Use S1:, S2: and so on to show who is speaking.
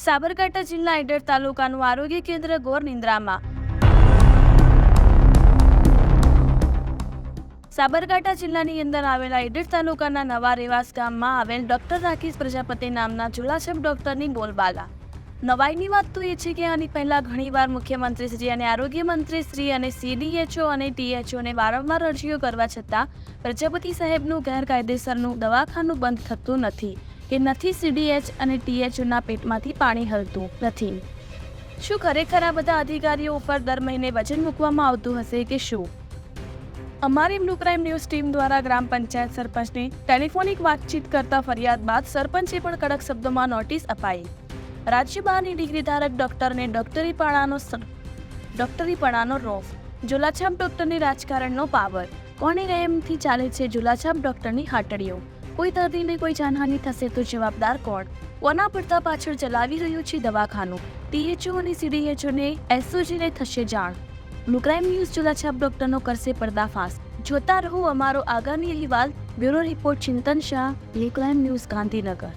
S1: સાબરકાંઠા જિલ્લા ઈડર તાલુકાનું આરોગ્ય કેન્દ્ર ઘોર નિંદ્રામાં. સાબરકાંઠા જિલ્લાની અંદર આવેલા ઈડર તાલુકાના નવા રેવાસ ગામમાં આવેલ ડોક્ટર રાકેશ પ્રજાપતિ નામના ઝુલાછાપ ડોક્ટરની બોલબાલા. નવાઈની વાત તો એ છે કે આની પહેલા ઘણીવાર મુખ્યમંત્રીશ્રી અને આરોગ્ય મંત્રીશ્રી અને CDHO અને THOને વારંવાર અરજીઓ કરવા છતાં પ્રજાપતિ સાહેબનું ગેરકાયદેસરનું દવાખાનું બંધ થતું નથી કે નથી CDH અને THOના પેટમાંથી પાણી હલતું નથી. શું ખરેખર આ બધા અધિકારીઓ ઉપર દર મહિને વજન મૂકવામાં આવતું હશે કે શું? અમારી બ્લુ ક્રાઇમ ન્યૂઝ ટીમ દ્વારા ગ્રામ પંચાયત સરપંચની ટેલિફોનિક વાતચીત કરતા ફરિયાદ બાદ સરપંચે પણ કડક શબ્દોમાં નોટિસ અપાઈ. રાજ્ય બહારની ડિગ્રીધારક ડોક્ટરને ડોક્ટરીપણાનો રોફ, ઝુલાછાપ ડોક્ટરની રાજકારણનો પાવર. કોની રહેમથી ચાલે છે ઝુલાછાપ ડોક્ટરની હાટડીઓ? કોઈ દર્દીને કોઈ જાનહાનિ થશે તો જવાબદાર કોણ? કોના પડતા પાછળ ચલાવી રહ્યું છે દવાખાનું? THO અને CDHOને SOGને થશે જાણ. બ્લુ ક્રાઇમ ન્યૂઝ ઝુલાછાપ ડોક્ટરનો કરશે પર્દાફાશ. જોતા રહો અમારો આગામી અહેવાલ. Bureau report Chintan Shah, blue crime news, Gandhinagar.